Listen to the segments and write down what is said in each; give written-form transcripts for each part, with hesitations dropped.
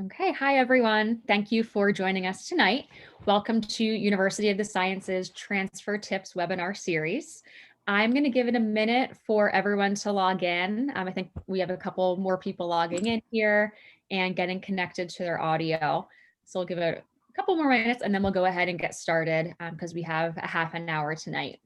Okay, hi everyone. Thank you for joining us tonight. Welcome to University of the Sciences Transfer Tips webinar series. I'm going to give it a minute for everyone to log in. I think we have a couple more people logging in here and getting connected to their audio. So we'll give it a couple more minutes and then we'll go ahead and get started because we have a half an hour tonight.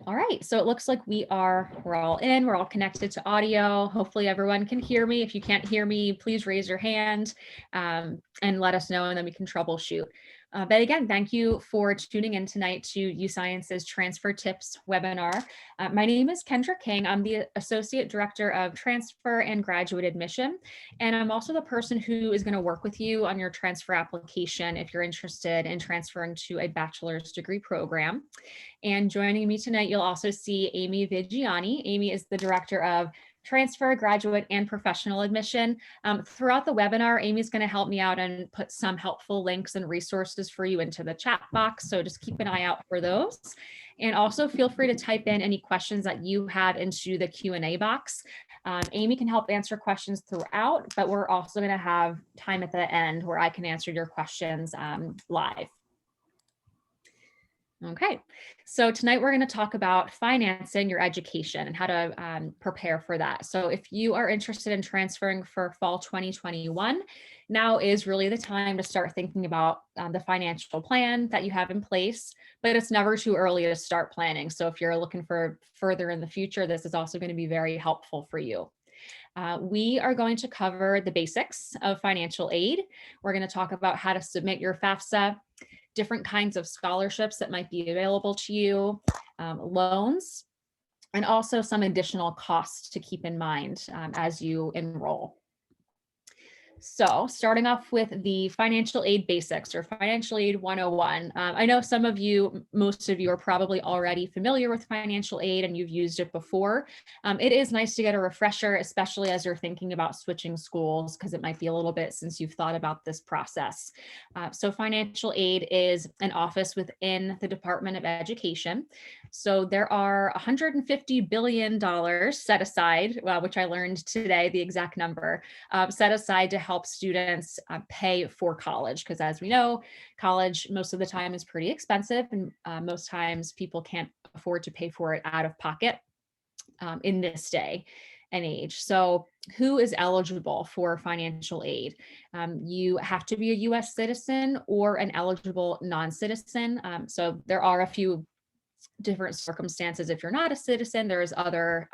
All right, so it looks like we're all in, we're all connected to audio. Hopefully everyone can hear me. If you can't hear me, please raise your hand and let us know, and then we can troubleshoot. But again, thank you for tuning in tonight to USciences Transfer Tips webinar. My name is Kendra King. I'm the Associate Director of Transfer and Graduate Admission, and I'm also the person who is going to work with you on your transfer application if you're interested in transferring to a bachelor's degree program. And joining me tonight, you'll also see Amy Vigiani. Amy is the Director of Transfer, Graduate, and Professional Admission. Throughout the webinar, Amy's going to help me out and put some helpful links and resources for you into the chat box. So just keep an eye out for those. And also feel free to type in any questions that you have into the Q&A box. Amy can help answer questions throughout, but we're also going to have time at the end where I can answer your questions live. Okay, so tonight we're going to talk about financing your education and how to prepare for that. So if you are interested in transferring for fall 2021, now is really the time to start thinking about the financial plan that you have in place, but it's never too early to start planning. So if you're looking for further in the future, this is also going to be very helpful for you. We are going to cover the basics of financial aid. We're going to talk about how to submit your FAFSA, different kinds of scholarships that might be available to you, loans, and also some additional costs to keep in mind as you enroll. So starting off with the financial aid basics or financial aid 101. I know most of you are probably already familiar with financial aid and you've used it before. It is nice to get a refresher, especially as you're thinking about switching schools, because it might be a little bit since you've thought about this process. So financial aid is an office within the Department of Education. So there are $150 billion set aside, which I learned today, the exact number, set aside to help students pay for college. Because as we know, college most of the time is pretty expensive and most times people can't afford to pay for it out of pocket in this day and age. So who is eligible for financial aid? You have to be a US citizen or an eligible non-citizen. So there are a few different circumstances. If you're not a citizen, there's other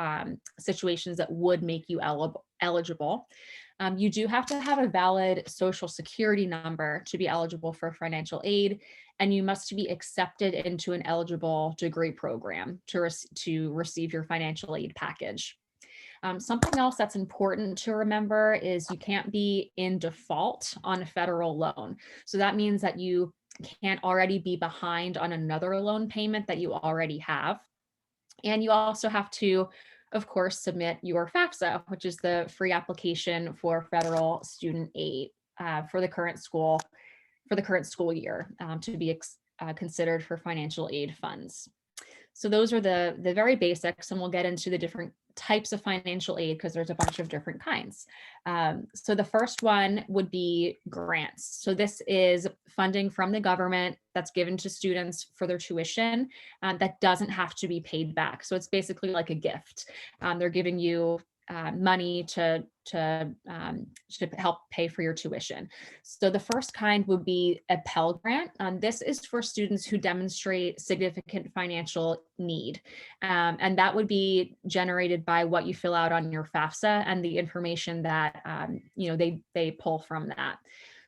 situations that would make you eligible. You do have to have a valid social security number to be eligible for financial aid, and you must be accepted into an eligible degree program to receive your financial aid package. Something else that's important to remember is you can't be in default on a federal loan. So that means that you can't already be behind on another loan payment that you already have. And you also have to, of course, submit your FAFSA, which is the free application for federal student aid for the current school year to be considered for financial aid funds. So those are the very basics, and we'll get into the different types of financial aid because there's a bunch of different kinds. So the first one would be grants. So this is funding from the government that's given to students for their tuition that doesn't have to be paid back. So it's basically like a gift. They're giving you money to help pay for your tuition. So the first kind would be a Pell Grant. This is for students who demonstrate significant financial need. And that would be generated by what you fill out on your FAFSA and the information that they pull from that.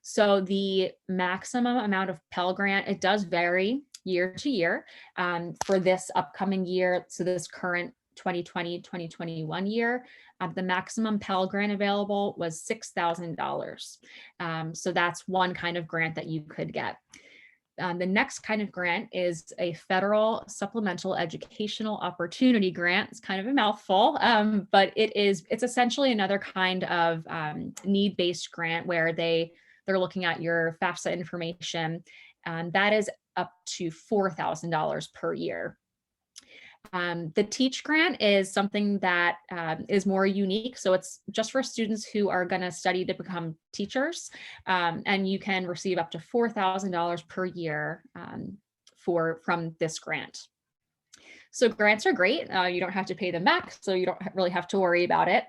So the maximum amount of Pell Grant, it does vary year to year. For this upcoming year, so this current 2020-2021 year, the maximum Pell Grant available was $6,000. So that's one kind of grant that you could get. The next kind of grant is a federal supplemental educational opportunity grant. It's kind of a mouthful, but it's essentially another kind of need-based grant where they're looking at your FAFSA information, and that is up to $4,000 per year. The Teach Grant is something that is more unique. So it's just for students who are going to study to become teachers, and you can receive up to $4,000 per year from this grant. So grants are great. You don't have to pay them back, so you don't really have to worry about it.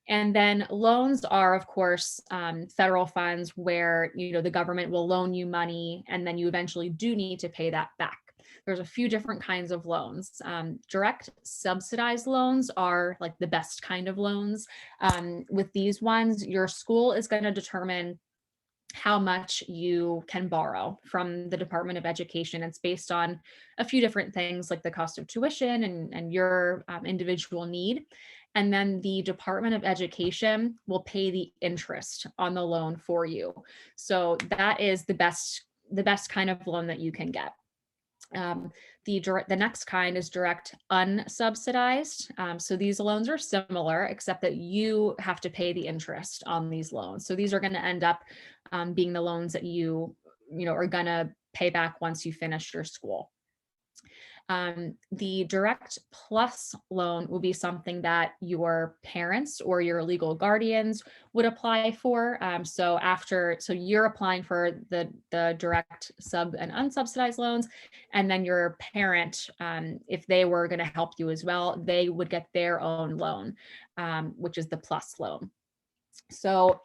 And then loans are, of course, federal funds where the government will loan you money, and then you eventually do need to pay that back. There's a few different kinds of loans. Direct subsidized loans are like the best kind of loans. With these ones, your school is going to determine how much you can borrow from the Department of Education. It's based on a few different things like the cost of tuition and your individual need. And then the Department of Education will pay the interest on the loan for you. So that is the best kind of loan that you can get. The next kind is direct unsubsidized. So these loans are similar, except that you have to pay the interest on these loans. So these are going to end up being the loans that you are going to pay back once you finish your school. The direct plus loan will be something that your parents or your legal guardians would apply for. So you're applying for the direct sub and unsubsidized loans, and then your parent, if they were going to help you as well, they would get their own loan, which is the plus loan. So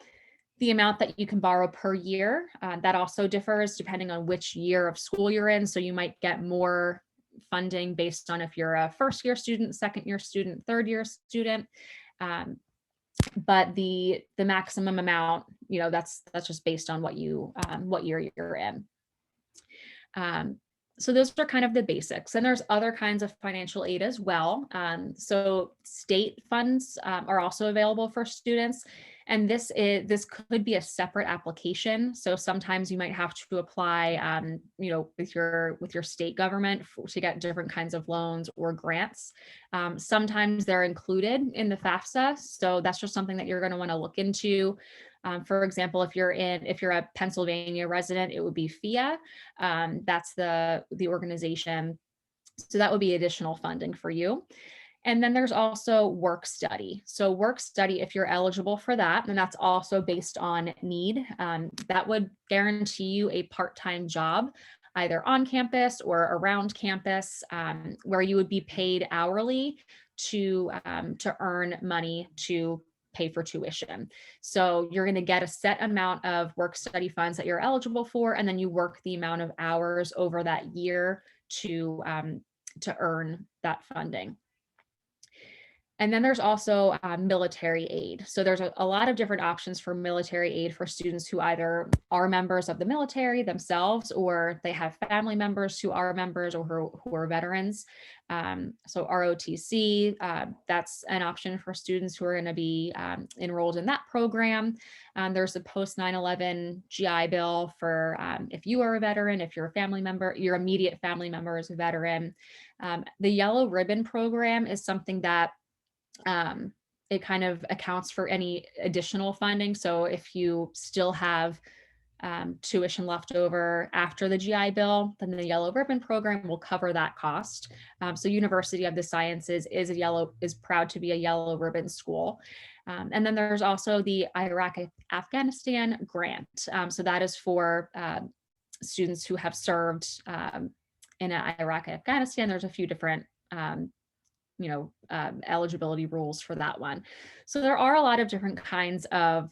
the amount that you can borrow per year, that also differs depending on which year of school you're in. So you might get more funding based on if you're a first year student, second year student, third year student. But the maximum amount, that's just based on what year you're in. So those are kind of the basics. And there's other kinds of financial aid as well. So state funds are also available for students. And this could be a separate application. So sometimes you might have to apply, with your state government to get different kinds of loans or grants. Sometimes they're included in the FAFSA. So that's just something that you're going to want to look into. For example, if you're a Pennsylvania resident, it would be FIA. That's the organization. So that would be additional funding for you. And then there's also work study. So work study, if you're eligible for that, and that's also based on need, that would guarantee you a part-time job, either on campus or around campus, where you would be paid hourly to earn money to pay for tuition. So you're going to get a set amount of work study funds that you're eligible for, and then you work the amount of hours over that year to earn that funding. And then there's also military aid. So there's a lot of different options for military aid for students who either are members of the military themselves, or they have family members who are members or who are veterans. So ROTC, that's an option for students who are going to be enrolled in that program. There's a post 9/11 GI Bill for if you are a veteran, if you're a family member, your immediate family member is a veteran. The Yellow Ribbon program is something that it kind of accounts for any additional funding. So if you still have tuition left over after the GI Bill, then the Yellow Ribbon program will cover that cost. So University of the Sciences is proud to be a Yellow Ribbon school. And then there's also the Iraq-Afghanistan grant. So that is for students who have served in Iraq-Afghanistan. There's a few different eligibility rules for that one. So there are a lot of different kinds of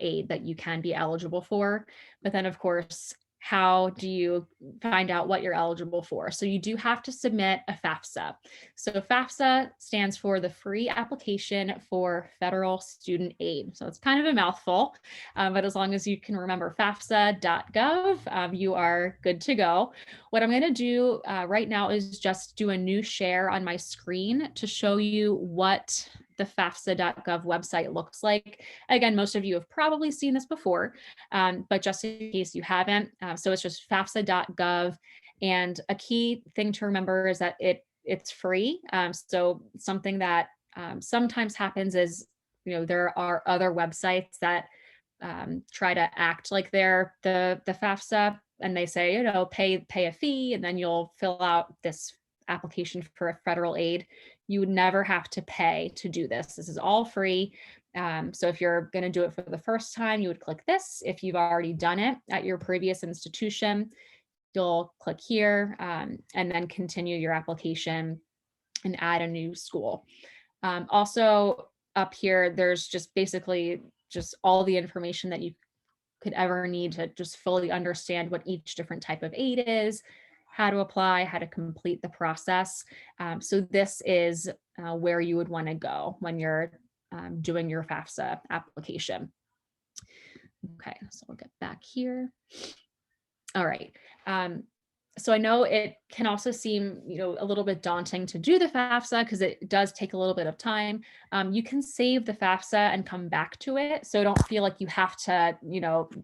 aid that you can be eligible for. But then, of course, how do you find out what you're eligible for? So you do have to submit a FAFSA. So FAFSA stands for the Free Application for Federal Student Aid. So it's kind of a mouthful, but as long as you can remember FAFSA.gov, you are good to go. What I'm going to do right now is just do a new share on my screen to show you what the FAFSA.gov website looks like. Again, most of you have probably seen this before, but just in case you haven't, so it's just FAFSA.gov. And a key thing to remember is that it's free. So something that sometimes happens is, there are other websites that try to act like they're the FAFSA, and they say, pay a fee, and then you'll fill out this application for a federal aid, you would never have to pay to do this. This is all free. So if you're going to do it for the first time, you would click this. If you've already done it at your previous institution, you'll click here and then continue your application and add a new school. Also up here, there's just basically just all the information that you could ever need to just fully understand what each different type of aid is, how to apply, how to complete the process. So this is where you would want to go when you're doing your FAFSA application. Okay, so we'll get back here. All right. So I know it can also seem, a little bit daunting to do the FAFSA because it does take a little bit of time. You can save the FAFSA and come back to it. So don't feel like you have to,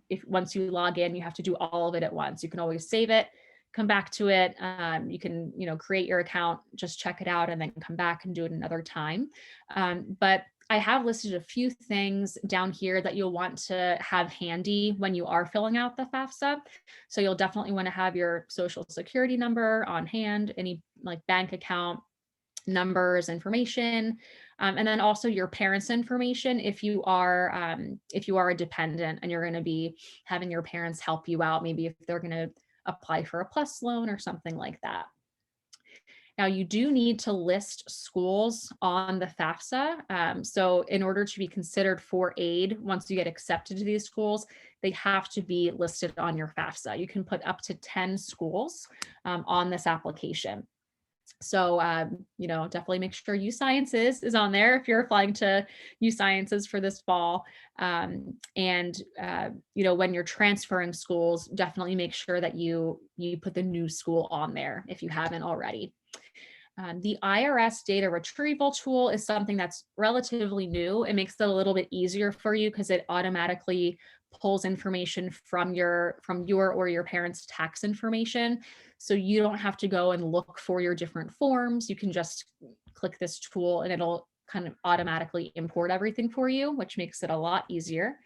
if once you log in, you have to do all of it at once. You can always save it, come back to it. You can, create your account, just check it out and then come back and do it another time. But I have listed a few things down here that you'll want to have handy when you are filling out the FAFSA. So you'll definitely want to have your social security number on hand, any like bank account numbers, information, and then also your parents' information if you are a dependent and you're going to be having your parents help you out, maybe if they're going to apply for a PLUS loan or something like that. Now, you do need to list schools on the FAFSA. So in order to be considered for aid, once you get accepted to these schools, they have to be listed on your FAFSA. You can put up to 10 schools on this application. So, definitely make sure USciences is on there if you're applying to USciences for this fall. When you're transferring schools, definitely make sure that you put the new school on there if you haven't already. The IRS data retrieval tool is something that's relatively new. It makes it a little bit easier for you because it automatically pulls information from your or your parents' tax information. So you don't have to go and look for your different forms. You can just click this tool and it'll kind of automatically import everything for you, which makes it a lot easier.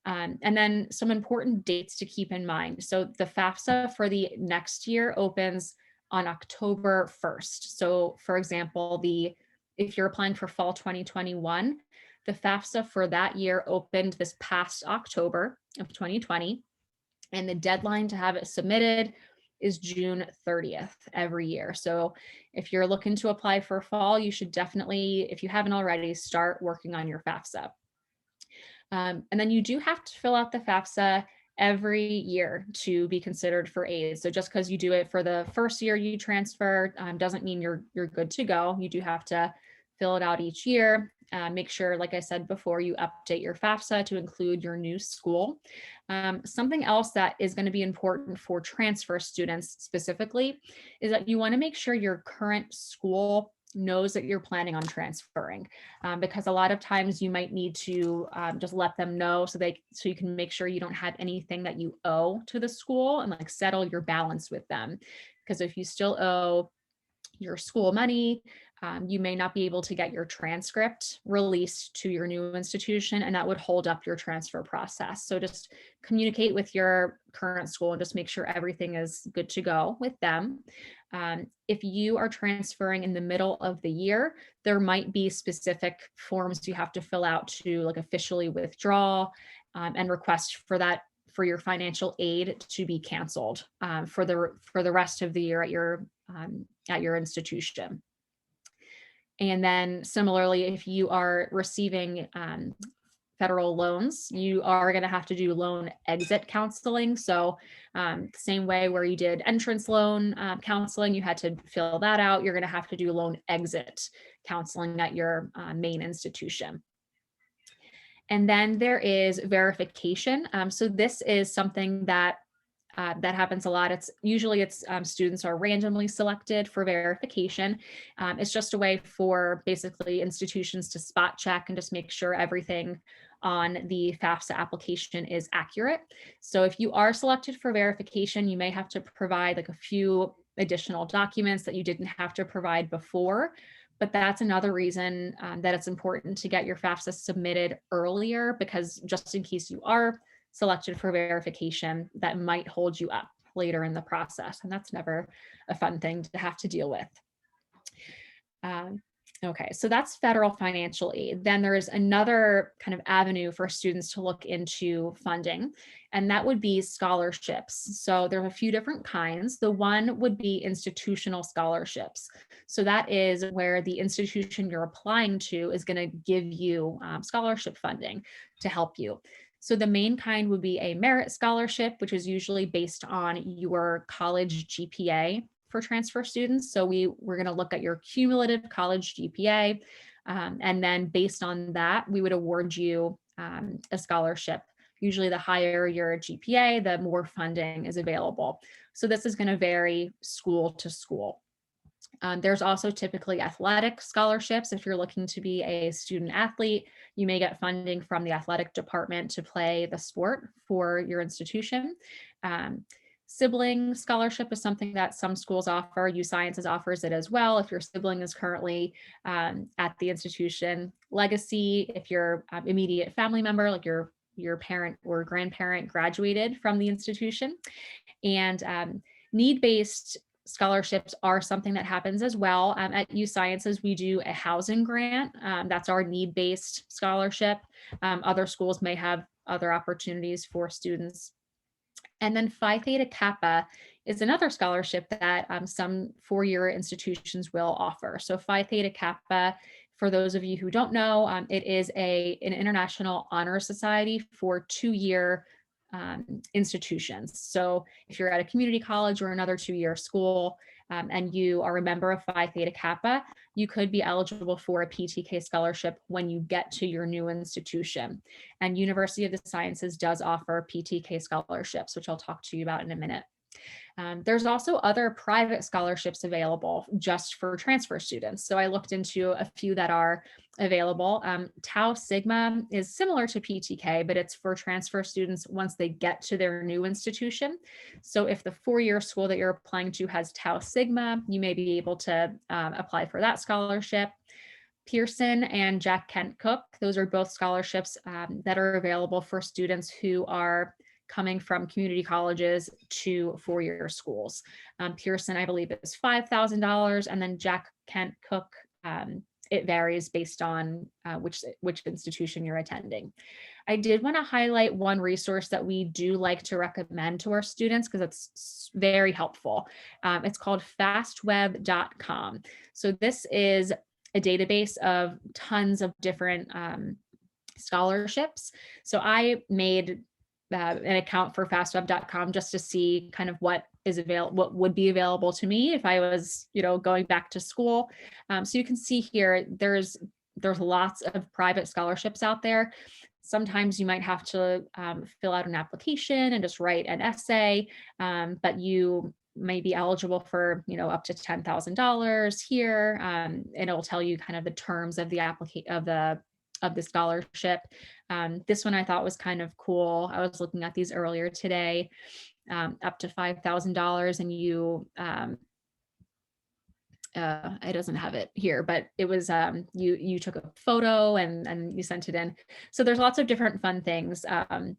And then some important dates to keep in mind. So the FAFSA for the next year opens on October 1st. So for example, if you're applying for fall 2021, the FAFSA for that year opened this past October of 2020, and the deadline to have it submitted is June 30th every year. So if you're looking to apply for fall, you should definitely, if you haven't already, start working on your FAFSA. And then you do have to fill out the FAFSA every year to be considered for aid. So just because you do it for the first year you transfer doesn't mean you're good to go. You do have to fill it out each year. Make sure, like I said before, you update your FAFSA to include your new school. Something else that is going to be important for transfer students specifically is that you want to make sure your current school knows that you're planning on transferring, because a lot of times you might need to just let them know so you can make sure you don't have anything that you owe to the school and like settle your balance with them. Because if you still owe your school money, you may not be able to get your transcript released to your new institution, and that would hold up your transfer process. So just communicate with your current school and just make sure everything is good to go with them. If you are transferring in the middle of the year, there might be specific forms you have to fill out to like officially withdraw and request for your financial aid to be canceled for the rest of the year at your institution. And then similarly, if you are receiving federal loans, you are going to have to do loan exit counseling. So same way where you did entrance loan counseling, you had to fill that out. You're going to have to do loan exit counseling at your main institution. And then there is verification. So this is something that happens a lot. It's usually students are randomly selected for verification. It's just a way for basically institutions to spot check and just make sure everything on the FAFSA application is accurate. So if you are selected for verification, you may have to provide like a few additional documents that you didn't have to provide before. But that's another reason that it's important to get your FAFSA submitted earlier, because just in case you are selected for verification, that might hold you up later in the process. And that's never a fun thing to have to deal with. Um, okay, so that's federal financial aid. Then there is another kind of avenue for students to look into funding, and that would be scholarships. So there are a few different kinds. The one would be institutional scholarships. So that is where the institution you're applying to is going to give you scholarship funding to help you. So the main kind would be a merit scholarship, which is usually based on your college GPA for transfer students. So we're going to look at your cumulative college GPA. And then based on that, we would award you a scholarship. Usually the higher your GPA, the more funding is available. So this is going to vary school to school. There's also typically athletic scholarships. If you're looking to be a student athlete, you may get funding from the athletic department to play the sport for your institution. Um, Sibling scholarship is something that some schools offer. USciences offers it as well. If your sibling is currently at the institution. Legacy, if your immediate family member, like your parent or grandparent, graduated from the institution. And need-based scholarships are something that happens as well. At USciences, we do a housing grant. That's our need-based scholarship. Other schools may have other opportunities for students. And then Phi Theta Kappa is another scholarship that some four-year institutions will offer. So Phi Theta Kappa, for those of you who don't know, it is an international honor society for two-year institutions. So if you're at a community college or another two-year school and you are a member of Phi Theta Kappa, you could be eligible for a PTK scholarship when you get to your new institution. And University of the Sciences does offer PTK scholarships, which I'll talk to you about in a minute. There's also other private scholarships available just for transfer students. So I looked into a few that are available. Tau Sigma is similar to PTK, but it's for transfer students once they get to their new institution. So if the four-year school that you're applying to has Tau Sigma, you may be able to apply for that scholarship. Pearson and Jack Kent Cook, those are both scholarships that are available for students who are coming from community colleges to four-year schools. Pearson, I believe, is $5,000, and then Jack Kent Cook, it varies based on which institution you're attending. I did want to highlight one resource that we do like to recommend to our students because it's very helpful. It's called fastweb.com. So this is a database of tons of different scholarships. So I made an account for fastweb.com just to see kind of what is available, what would be available to me if I was, going back to school. So you can see here, there's lots of private scholarships out there. Sometimes you might have to fill out an application and just write an essay, but you may be eligible for, up to $10,000 here. And it'll tell you kind of the terms of the of the scholarship. This one I thought was kind of cool. I was looking at these earlier today, up to $5,000, and you, it doesn't have it here, but it was, you took a photo and you sent it in. So there's lots of different fun things on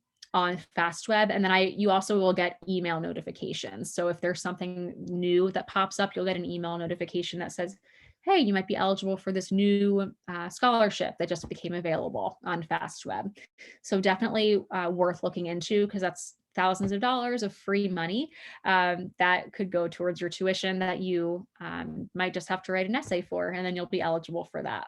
FastWeb. And then you also will get email notifications. So if there's something new that pops up, you'll get an email notification that says, hey, you might be eligible for this new scholarship that just became available on FastWeb. So definitely worth looking into, because that's thousands of dollars of free money that could go towards your tuition that you might just have to write an essay for, and then you'll be eligible for that.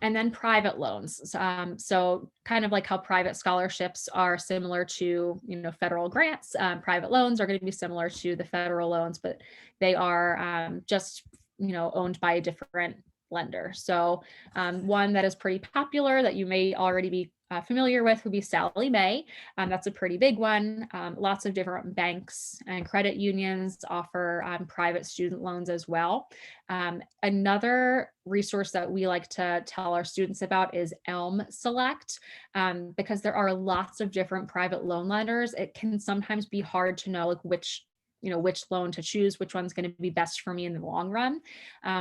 And then private loans. So kind of like how private scholarships are similar to, federal grants, private loans are going to be similar to the federal loans, but they are just, owned by a different lender. So one that is pretty popular that you may already be familiar with would be Sallie Mae. That's a pretty big one. Lots of different banks and credit unions offer private student loans as well. Another resource that we like to tell our students about is Elm Select, because there are lots of different private loan lenders. It can sometimes be hard to know which which loan to choose, which one's going to be best for me in the long run.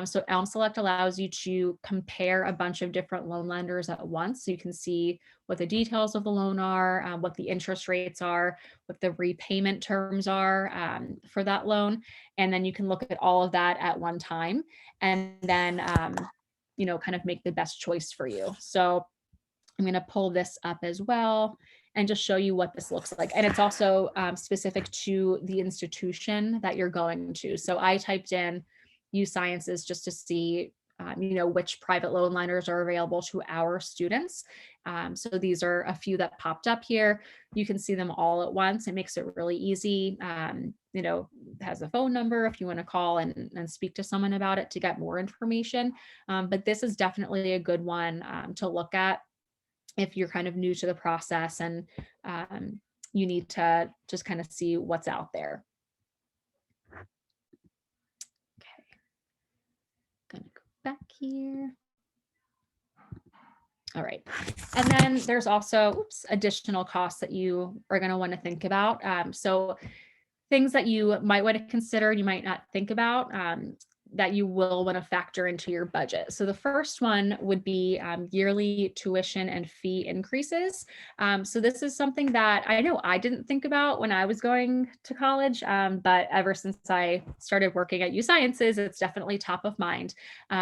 So Elm Select allows you to compare a bunch of different loan lenders at once. So you can see what the details of the loan are, what the interest rates are, what the repayment terms are for that loan. And then you can look at all of that at one time and then, kind of make the best choice for you. So I'm going to pull this up as well and just show you what this looks like. And it's also specific to the institution that you're going to. So I typed in USciences just to see, which private loan lenders are available to our students. So these are a few that popped up here. You can see them all at once. It makes it really easy. It has a phone number if you want to call and speak to someone about it to get more information. But this is definitely a good one to look at if you're kind of new to the process and you need to just kind of see what's out there. Okay, gonna go back here. All right, and then there's also additional costs that you are going to want to think about. So things that you might want to consider, you might not think about, that you will want to factor into your budget. So the first one would be yearly tuition and fee increases. So this is something that I know I didn't think about when I was going to college, but ever since I started working at USciences, it's definitely top of mind.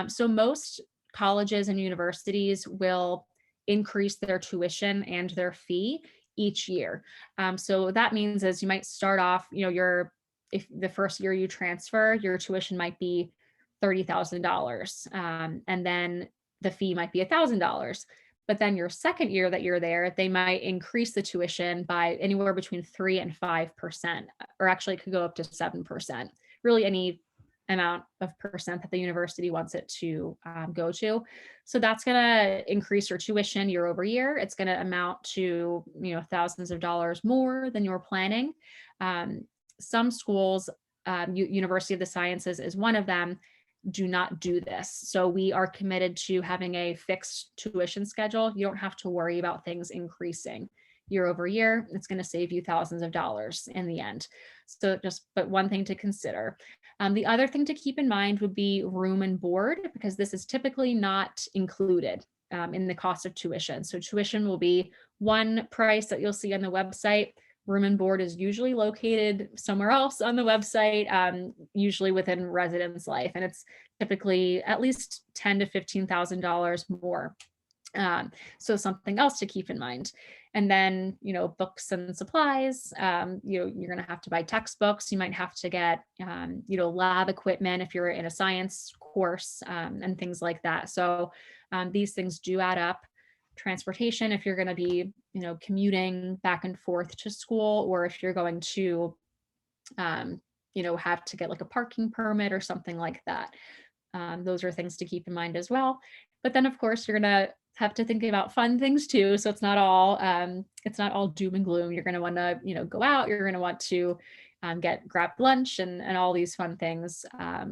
So most colleges and universities will increase their tuition and their fee each year. So that means is you might start off, if the first year you transfer, your tuition might be $30,000. And then the fee might be $1,000. But then your second year that you're there, they might increase the tuition by anywhere between 3 and 5%, or actually it could go up to 7%. Really any amount of percent that the university wants it to go to. So that's going to increase your tuition year over year. It's going to amount to, thousands of dollars more than you're planning. Some schools, University of the Sciences is one of them, do not do this. So we are committed to having a fixed tuition schedule. You don't have to worry about things increasing year over year. It's going to save you thousands of dollars in the end. So but one thing to consider. The other thing to keep in mind would be room and board, because this is typically not included in the cost of tuition. So tuition will be one price that you'll see on the website. Room and board is usually located somewhere else on the website, usually within residence life, and it's typically at least $10,000 to $15,000 more. So something else to keep in mind. And then, books and supplies, you're going to have to buy textbooks. You might have to get, lab equipment if you're in a science course, and things like that. So these things do add up. Transportation, if you're going to be, commuting back and forth to school, or if you're going to, have to get like a parking permit or something like that. Those are things to keep in mind as well. But then, of course, you're going to have to think about fun things too. So it's not all doom and gloom. You're going to want to, go out. You're going to want to grab lunch and all these fun things.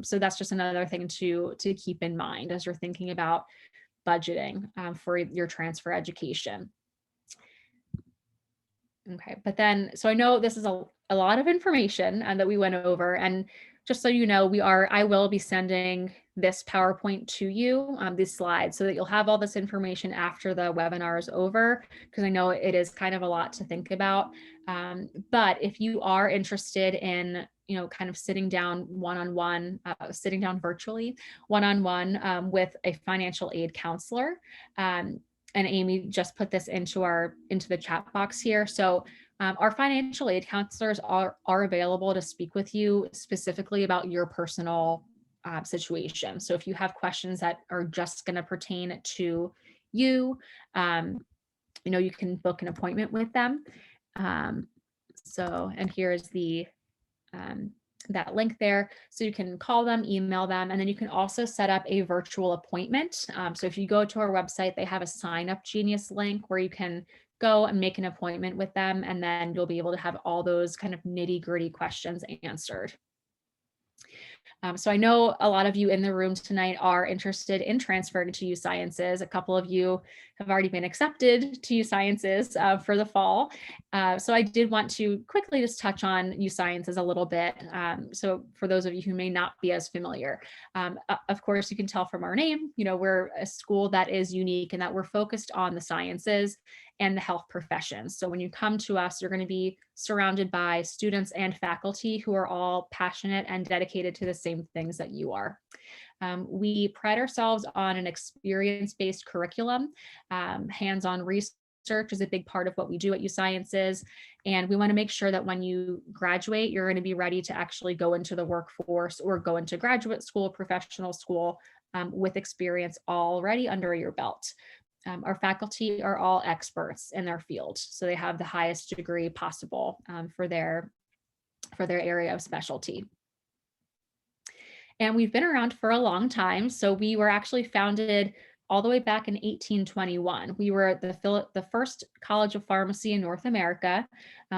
So that's just another thing to keep in mind as you're thinking about budgeting for your transfer education. Okay, but then, so I know this is a lot of information that we went over, and just so you know, I will be sending this PowerPoint to you, these slides, so that you'll have all this information after the webinar is over, because I know it is kind of a lot to think about. But if you are interested in, kind of sitting down one-on-one, sitting down virtually one-on-one with a financial aid counselor, and Amy just put this into the chat box here. So our financial aid counselors are available to speak with you specifically about your personal situation. So if you have questions that are just going to pertain to you, you can book an appointment with them. And here's the that link there. So you can call them, email them, and then you can also set up a virtual appointment. So if you go to our website, they have a Sign Up Genius link where you can go and make an appointment with them, and then you'll be able to have all those kind of nitty-gritty questions answered. So I know a lot of you in the room tonight are interested in transferring to USciences. A couple of you have already been accepted to USciences for the fall. So I did want to quickly just touch on USciences a little bit. So for those of you who may not be as familiar, of course, you can tell from our name, we're a school that is unique and that we're focused on the sciences and the health professions. So when you come to us, you're going to be surrounded by students and faculty who are all passionate and dedicated to the same things that you are. We pride ourselves on an experience-based curriculum. Hands-on research is a big part of what we do at USciences. And we want to make sure that when you graduate, you're going to be ready to actually go into the workforce or go into graduate school, professional school, with experience already under your belt. Our faculty are all experts in their field, so they have the highest degree possible for their area of specialty. And we've been around for a long time. So we were actually founded all the way back in 1821. We were the first College of Pharmacy in North America.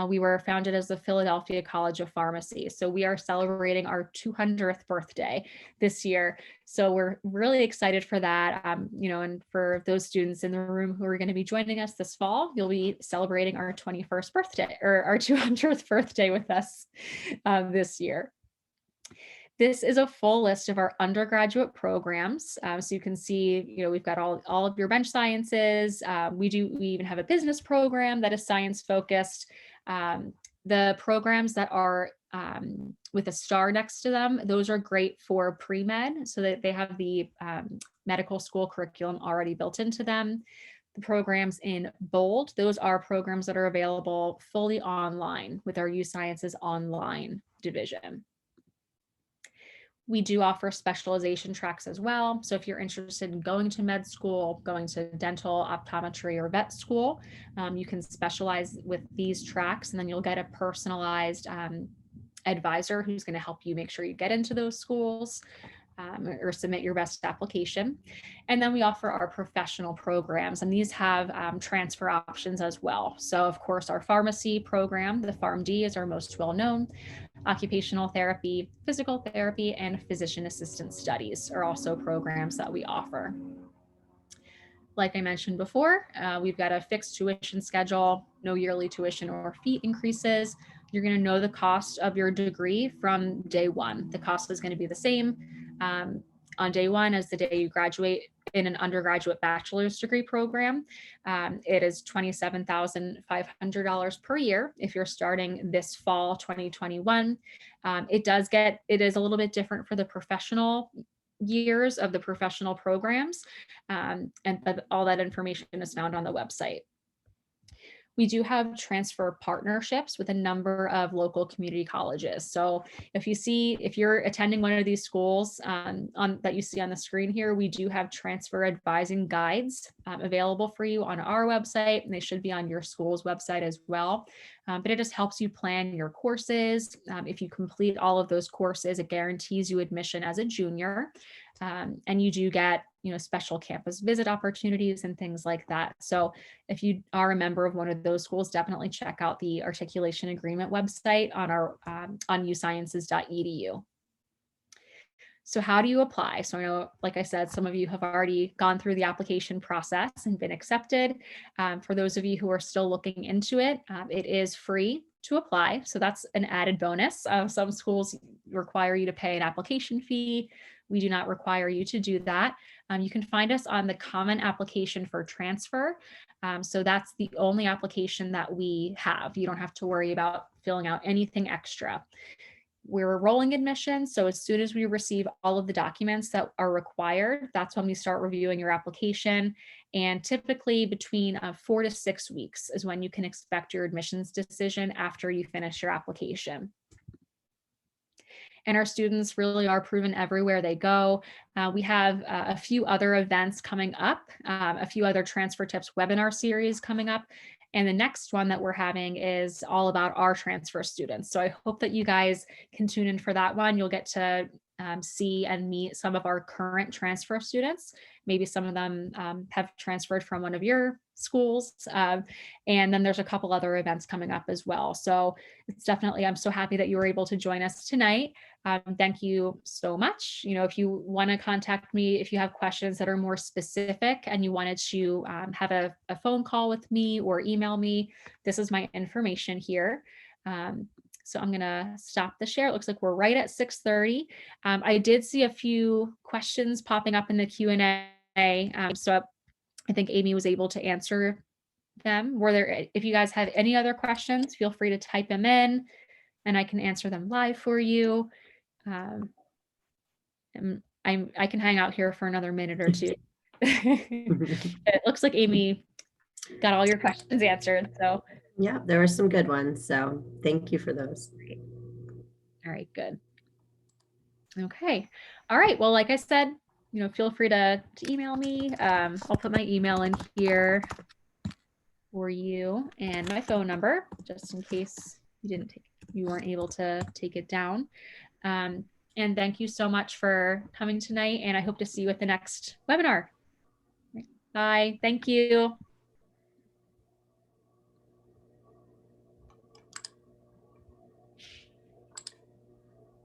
We were founded as the Philadelphia College of Pharmacy. So we are celebrating our 200th birthday this year. So we're really excited for that. And for those students in the room who are going to be joining us this fall, you'll be celebrating our 21st birthday or our 200th birthday with us this year. This is a full list of our undergraduate programs. So you can see, we've got all of your bench sciences. We even have a business program that is science focused. The programs that are with a star next to them, those are great for pre-med, so that they have the medical school curriculum already built into them. The programs in bold, those are programs that are available fully online with our USciences online division. We do offer specialization tracks as well. So if you're interested in going to med school, going to dental, optometry, or vet school, you can specialize with these tracks, and then you'll get a personalized advisor who's going to help you make sure you get into those schools. Or submit your best application. And then we offer our professional programs, and these have transfer options as well. So of course, our pharmacy program, the PharmD, is our most well-known. Occupational therapy, physical therapy, and physician assistant studies are also programs that we offer. Like I mentioned before, we've got a fixed tuition schedule, no yearly tuition or fee increases. You're going to know the cost of your degree from day one. The cost is going to be the same on day one as the day you graduate in an undergraduate bachelor's degree program. It is $27,500 per year if you're starting this fall 2021. It is a little bit different for the professional years of the professional programs, and all that information is found on the website. We do have transfer partnerships with a number of local community colleges. So if you're attending one of these schools that you see on the screen here, we do have transfer advising guides available for you on our website, and they should be on your school's website as well. But it just helps you plan your courses. If you complete all of those courses, it guarantees you admission as a junior. And you do get, special campus visit opportunities and things like that. So if you are a member of one of those schools, definitely check out the articulation agreement website on our on usciences.edu. So how do you apply? So I know, like I said, some of you have already gone through the application process and been accepted. For those of you who are still looking into it, it is free to apply. So that's an added bonus. Some schools require you to pay an application fee. We do not require you to do that. You can find us on the common application for transfer. So that's the only application that we have. You don't have to worry about filling out anything extra. We're a rolling admission, so as soon as we receive all of the documents that are required, that's when we start reviewing your application. And typically between 4 to 6 weeks is when you can expect your admissions decision after you finish your application. And our students really are proven everywhere they go. We have a few other events coming up, a few other transfer tips webinar series coming up. And the next one that we're having is all about our transfer students. So I hope that you guys can tune in for that one. You'll get to see and meet some of our current transfer students. Maybe some of them have transferred from one of your schools. And then there's a couple other events coming up as well. So it's definitely, I'm so happy that you were able to join us tonight. Thank you so much. You know, if you want to contact me, if you have questions that are more specific and you wanted to have a phone call with me or email me, this is my information here. So I'm going to stop the share. It looks like we're right at 6:30. I did see a few questions popping up in the Q&A. So I think Amy was able to answer them. If you guys have any other questions, feel free to type them in and I can answer them live for you. I can hang out here for another minute or two. It looks like Amy got all your questions answered. So yeah, there were some good ones. So thank you for those. All right, good. Okay. All right. Well, like I said, you know, feel free to email me. I'll put my email in here for you and my phone number, just in case you weren't able to take it down. And thank you so much for coming tonight. And I hope to see you at the next webinar. Bye. Thank you.